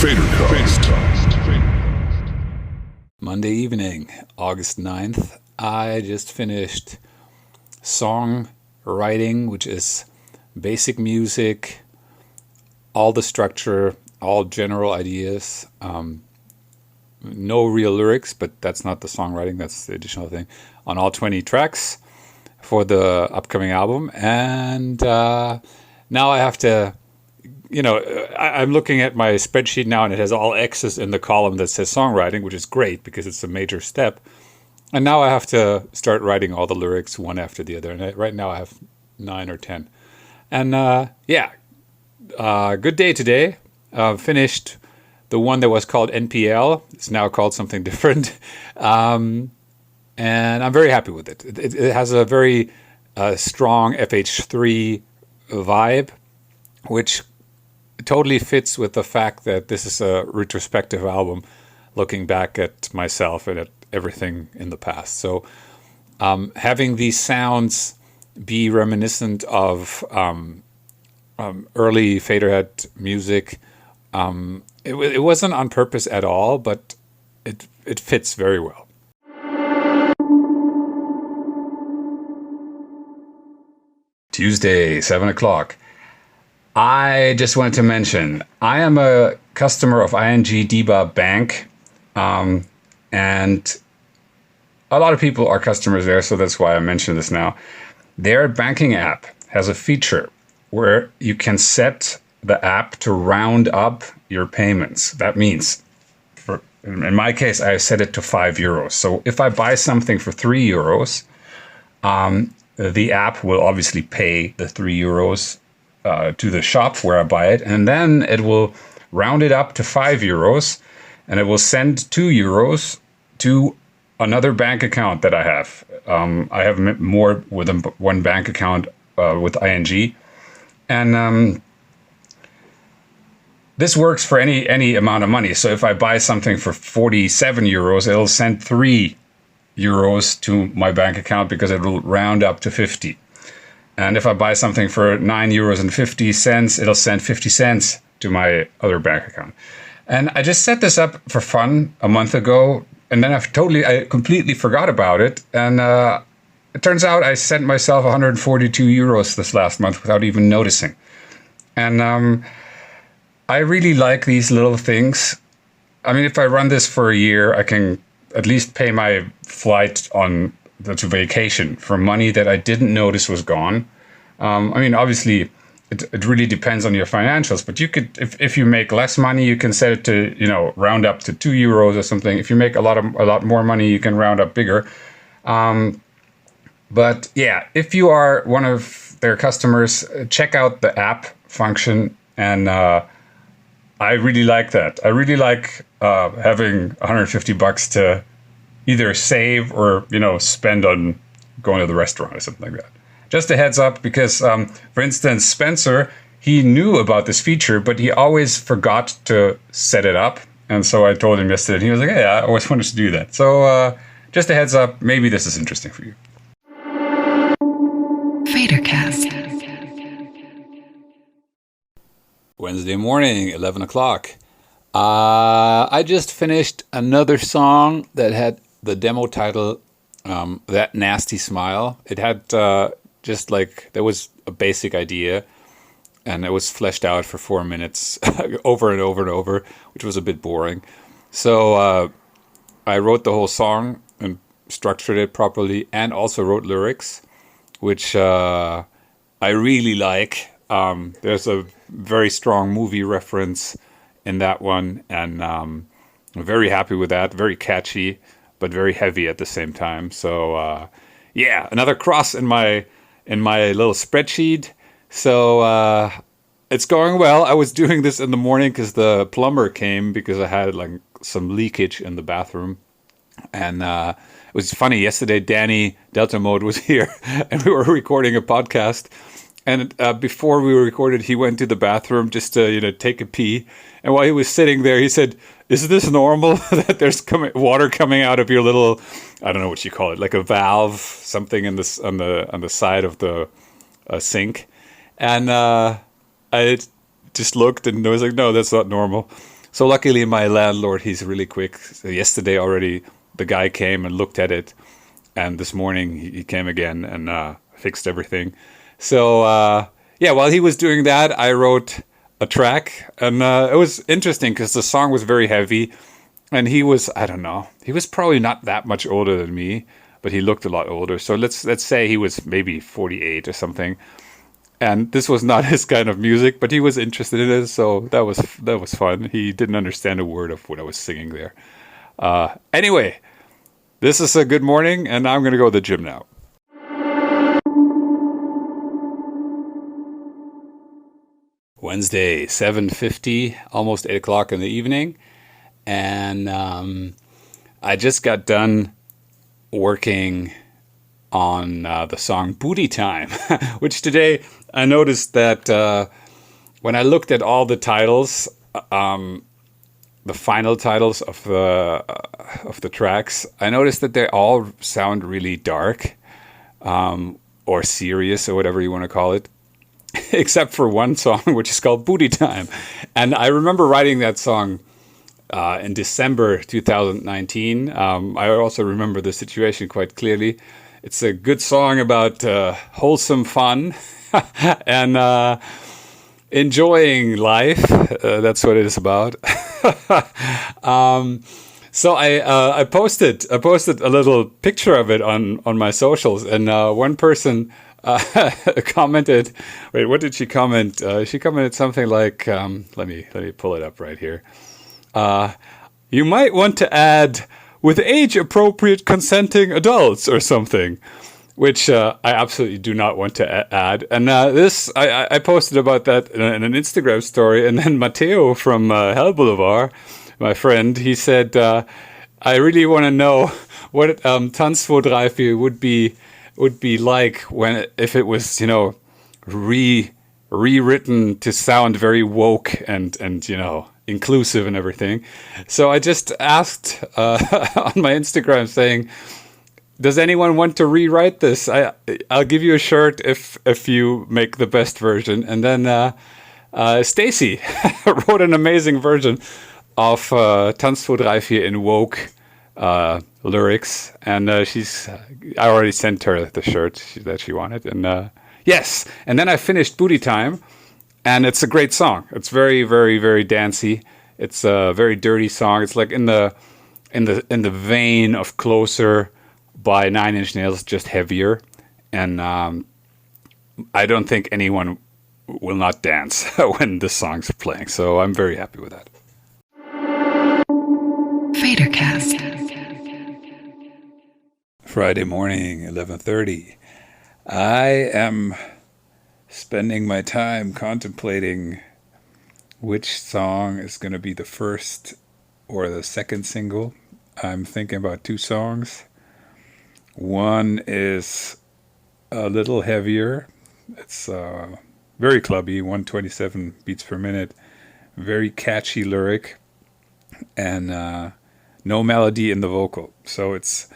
FaderCast. Monday evening, August 9th, I just finished song writing, which is basic music, all the structure, all general ideas, no real lyrics, but that's not the songwriting, that's the additional thing, on all 20 tracks for the upcoming album. And now I have to, I'm looking at my spreadsheet now and it has all X's in the column that says songwriting, which is great because it's a major step. And now I have to start writing all the lyrics one after the other. And right now I have 9 or 10. And good day today. Finished the one that was called NPL. It's now called something different. And I'm very happy with it. It has a very strong FH3 vibe, which totally fits with the fact that this is a retrospective album, looking back at myself and at everything in the past. So having these sounds be reminiscent of early Faderhead music, it wasn't on purpose at all, but it fits very well. Tuesday, 7 o'clock. I just wanted to mention, I am a customer of ING DiBa Bank, and a lot of people are customers there, so that's why I mention this now. Their banking app has a feature where you can set the app to round up your payments. That means, in my case, I set it to €5. So if I buy something for €3, the app will obviously pay the €3 to the shop where I buy it, and then it will round it up to €5, and it will send €2 to another bank account that I have. I have more with one bank account with ING, and this works for any amount of money. So if I buy something for €47, it'll send €3 to my bank account because it will round up to 50. And if I buy something for €9.50, it'll send 50 cents to my other bank account. And I just set this up for fun a month ago, and then I completely forgot about it. And it turns out I sent myself €142 this last month without even noticing. And I really like these little things. I mean, if I run this for a year, I can at least pay my flight to vacation for money that I didn't notice was gone. I mean, obviously, it really depends on your financials, but you could, if you make less money, you can set it to, round up to €2 or something. If you make a lot more money, you can round up bigger. But yeah, if you are one of their customers, check out the app function, and I really like that. I really like having $150 to either save or, spend on going to the restaurant or something like that. Just a heads up, because, for instance, Spencer, he knew about this feature, but he always forgot to set it up. And so I told him yesterday, and he was like, hey, I always wanted to do that. So just a heads up, maybe this is interesting for you. FaderCast. Wednesday morning, 11 o'clock. I just finished another song that had the demo title, That Nasty Smile. It had there was a basic idea, and it was fleshed out for 4 minutes over and over and over, which was a bit boring. So I wrote the whole song and structured it properly, and also wrote lyrics, which I really like. There's a very strong movie reference in that one, and I'm very happy with that. Very catchy, but very heavy at the same time. So another cross in my little spreadsheet. So it's going well. I was doing this in the morning because the plumber came, because I had some leakage in the bathroom. And it was funny, yesterday Danny Delta Mode was here and we were recording a podcast. And before we recorded, he went to the bathroom just to take a pee. And while he was sitting there, he said, "Is this normal that there's water coming out of your little, I don't know what you call it, like a valve, something on the side of the sink?" And I just looked and I was like, "No, that's not normal." So luckily my landlord, he's really quick. So yesterday already the guy came and looked at it, and this morning he came again and fixed everything. So yeah, while he was doing that, I wrote a track, and it was interesting because the song was very heavy, and he was, I don't know, he was probably not that much older than me, but he looked a lot older. So let's say he was maybe 48 or something. And this was not his kind of music, but he was interested in it, so that was fun. He didn't understand a word of what I was singing there. Anyway, this is a good morning, and I'm gonna go to the gym now. Wednesday, 7:50, almost 8 o'clock in the evening, and I just got done working on the song Booty Time, which today I noticed that when I looked at all the titles, the final titles of the tracks, I noticed that they all sound really dark or serious or whatever you want to call it, except for one song, which is called Booty Time. And I remember writing that song in December 2019. I also remember the situation quite clearly. It's a good song about wholesome fun and enjoying life. That's what it is about. So I posted a little picture of it on my socials, and one person commented. Wait, what did she comment? She commented something like, "Let me pull it up right here. You might want to add, with age-appropriate consenting adults," or something, which I absolutely do not want to add. And this, I posted about that in an Instagram story, and then Matteo from Hell Boulevard, my friend, he said, "I really want to know what Tanzvortreife would be like if it was, rewritten to sound very woke and inclusive and everything." So I just asked on my Instagram saying, "Does anyone want to rewrite this? I'll give you a shirt if you make the best version." And then Stacy wrote an amazing version of Tanzvortreife in woke lyrics, and I already sent her the shirt that she wanted, and yes. And then I finished Booty Time. And it's a great song. It's very, very, very dancey. It's a very dirty song. It's like in the vein of Closer by Nine Inch Nails, just heavier. And I don't think anyone will not dance when this song's playing. So I'm very happy with that. FaderCast. Friday morning, 11:30. I am spending my time contemplating which song is going to be the first or the second single. I'm thinking about two songs. One is a little heavier. It's very clubby, 127 beats per minute, very catchy lyric, and no melody in the vocal. So it's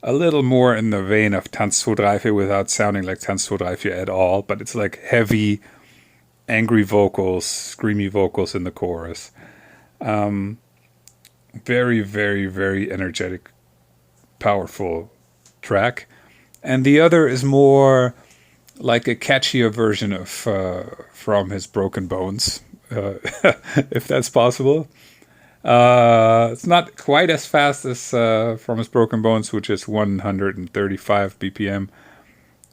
a little more in the vein of Tanzvortreife without sounding like Tanzvortreife at all, but it's like heavy, angry vocals, screamy vocals in the chorus. Very, very, very energetic, powerful track. And the other is more like a catchier version of From His Broken Bones, if that's possible. It's not quite as fast as From His Broken Bones, which is 135 BPM,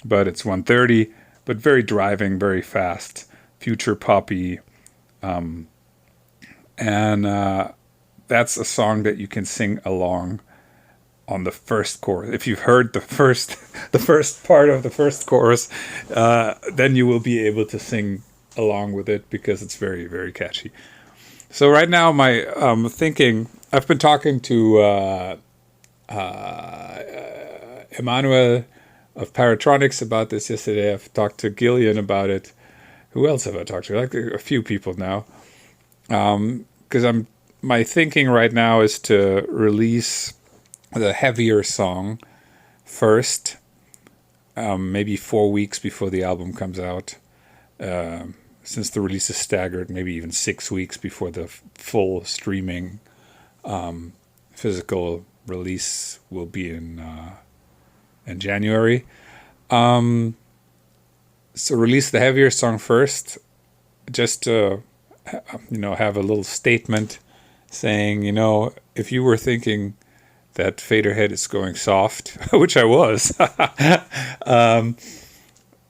but it's 130, but very driving, very fast, future poppy, and that's a song that you can sing along on the first chorus. If you've heard the first part of the first chorus, then you will be able to sing along with it because it's very, very catchy. So right now, my thinking, I've been talking to Emmanuel of Paratronics about this yesterday. I've talked to Gillian about it. Who else have I talked to? Like a few people now. Because my thinking right now is to release the heavier song first, maybe 4 weeks before the album comes out. since the release is staggered, maybe even 6 weeks before the full streaming physical release will be in January. So release the heavier song first, just to have a little statement saying, if you were thinking that Faderhead is going soft, which I was,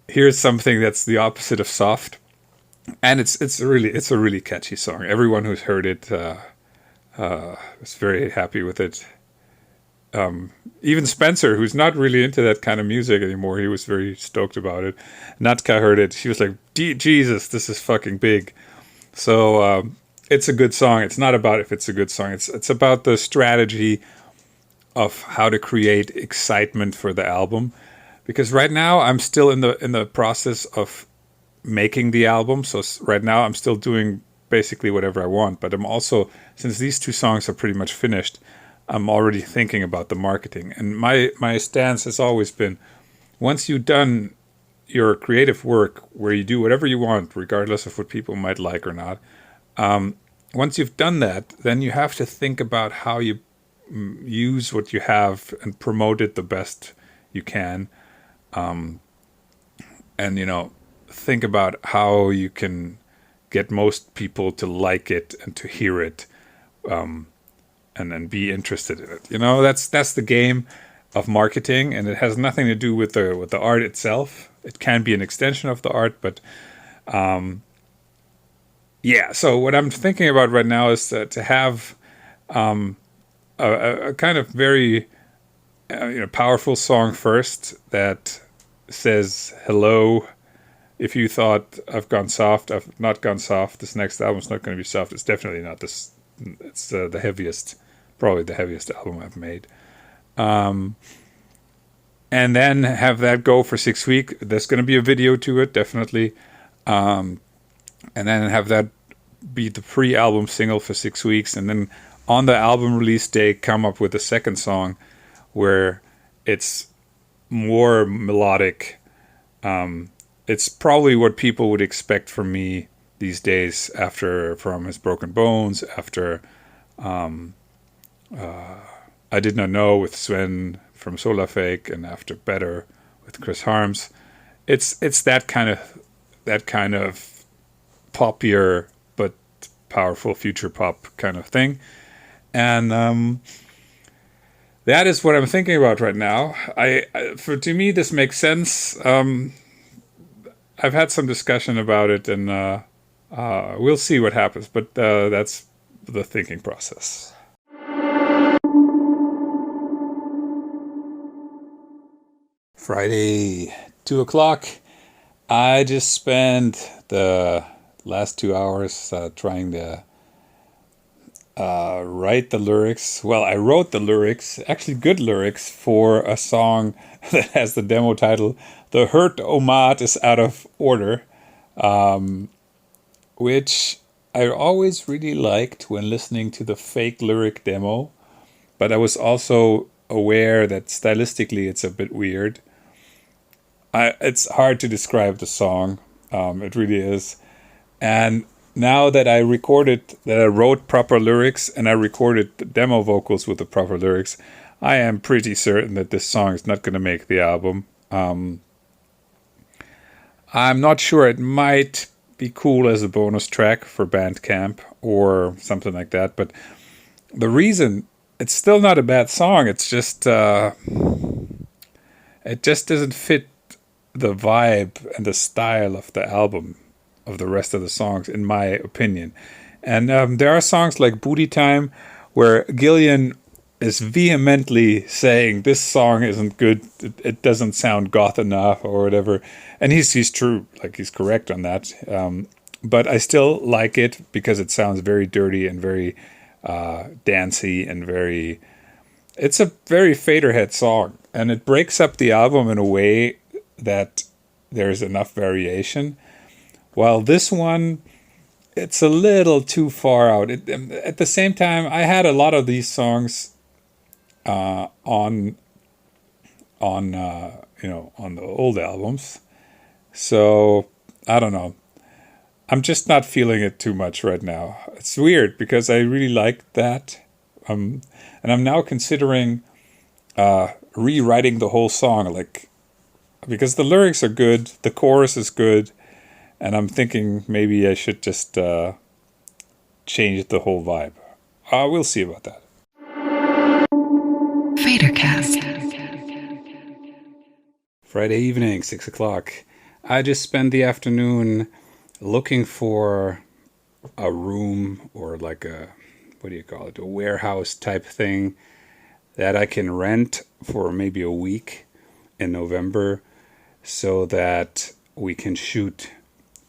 here's something that's the opposite of soft, and it's a really catchy song. Everyone who's heard it is very happy with it. Even Spencer, who's not really into that kind of music anymore, he was very stoked about it. Natka heard it. She was like, Jesus, this is fucking big. So it's a good song. It's not about if it's a good song. It's about the strategy of how to create excitement for the album. Because right now I'm still in the process of making the album. So right now I'm still doing basically whatever I want. But I'm also, since these two songs are pretty much finished, I'm already thinking about the marketing. And my stance has always been, once you've done your creative work where you do whatever you want, regardless of what people might like or not, once you've done that, then you have to think about how you use what you have and promote it the best you can. And, think about how you can get most people to like it and to hear it, and then be interested in it. That's the game of marketing, and it has nothing to do with the art itself. It can be an extension of the art, but so what I'm thinking about right now is to have a kind of very powerful song first that says, hello, if you thought I've gone soft, I've not gone soft. This next album's not going to be soft. It's definitely not this. It's the heaviest, probably the heaviest album I've made. And then have that go for 6 weeks. There's going to be a video to it, definitely. And then have that be the pre-album single for 6 weeks. And then on the album release day, come up with a second song where it's more melodic. It's probably what people would expect from me these days after From His Broken Bones, after I Did Not Know with Sven from Solarfake, and after Better with Chris Harms. It's that kind of poppier but powerful future pop kind of thing. And that is what I'm thinking about right now. To me, this makes sense. I've had some discussion about it, and we'll see what happens. But that's the thinking process. Friday, 2:00. I just spent the last 2 hours trying to write the lyrics. Well, I wrote the lyrics, actually good lyrics, for a song that has the demo title, The Hurt Omat is Out of Order, which I always really liked when listening to the fake lyric demo, but I was also aware that stylistically it's a bit weird. It's hard to describe the song. It really is. And now that I wrote proper lyrics and I recorded the demo vocals with the proper lyrics, I am pretty certain that this song is not going to make the album. I'm not sure. It might be cool as a bonus track for Bandcamp or something like that. But the reason, it's still not a bad song. It's just, it just doesn't fit the vibe and the style of the album, of the rest of the songs, in my opinion. And there are songs like Booty Time where Gillian is vehemently saying this song isn't good, it doesn't sound goth enough or whatever, and he's true, like he's correct on that, but I still like it because it sounds very dirty and very dancey and it's a very Faderhead song, and it breaks up the album in a way that there's enough variation. While this one, it's a little too far out. At the same time, I had a lot of these songs on the old albums, so I don't know. I'm just not feeling it too much right now. It's weird because I really like that. And I'm now considering rewriting the whole song, like, because the lyrics are good, the chorus is good, and I'm thinking maybe I should just change the whole vibe. We'll see about that. FaderCast. Friday evening, 6 o'clock. I just spent the afternoon looking for a room or like a, what do you call it, a warehouse type thing that I can rent for maybe a week in November so that we can shoot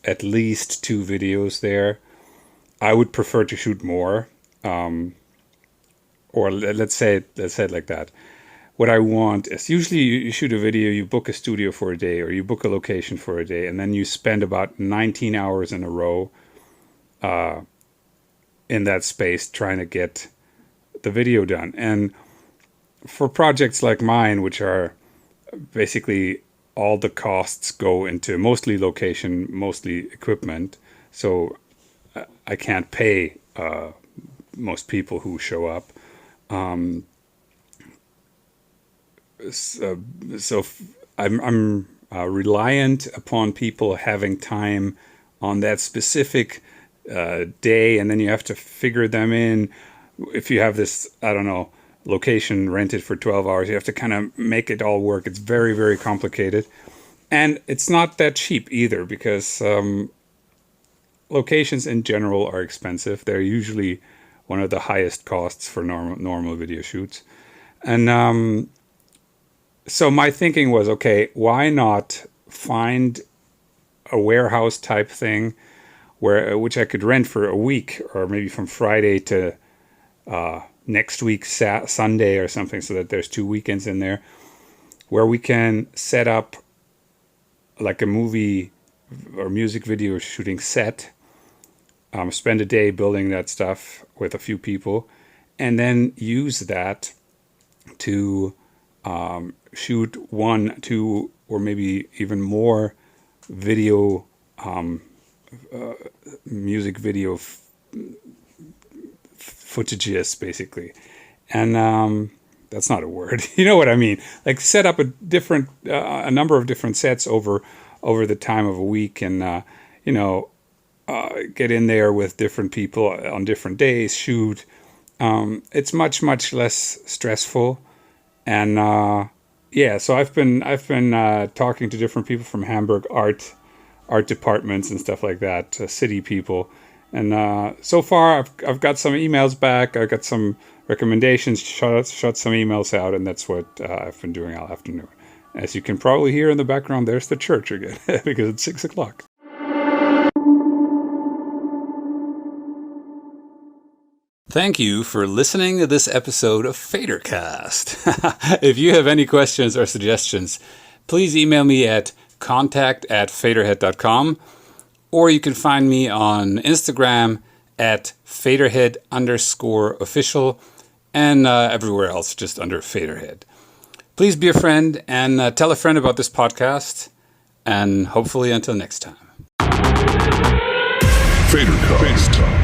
at least 2 videos there. I would prefer to shoot more, or let's say it like that. What I want is, usually you shoot a video, you book a studio for a day, or you book a location for a day, and then you spend about 19 hours in a row in that space trying to get the video done. And for projects like mine, which are basically all the costs go into mostly location, mostly equipment, so I can't pay most people who show up. So I'm reliant upon people having time on that specific day, and then you have to figure them in. If you have this, I don't know, location rented for 12 hours, you have to kind of make it all work. It's very, very complicated. And it's not that cheap either, because locations in general are expensive. They're usually one of the highest costs for normal video shoots. And so my thinking was, okay, why not find a warehouse type thing which I could rent for a week, or maybe from Friday to next week Sunday or something, so that there's 2 weekends in there where we can set up like a movie or music video shooting set, spend a day building that stuff with a few people, and then use that to shoot 1, 2, or maybe even more video, music video footages, basically. And that's not a word. You know what I mean? Like, set up a number of different sets over the time of a week, and get in there with different people on different days, shoot. It's much, much less stressful. And so I've been talking to different people from Hamburg, art departments and stuff like that, city people. And so far I've got some emails back. I got some recommendations, shot some emails out, and that's what I've been doing all afternoon. As you can probably hear in the background, there's the church again, because it's 6 o'clock. Thank you for listening to this episode of FaderCast. If you have any questions or suggestions, please email me at contact@faderhead.com, or you can find me on Instagram at Faderhead_official, and everywhere else just under Faderhead. Please be a friend and tell a friend about this podcast, and hopefully until next time. FaderCast.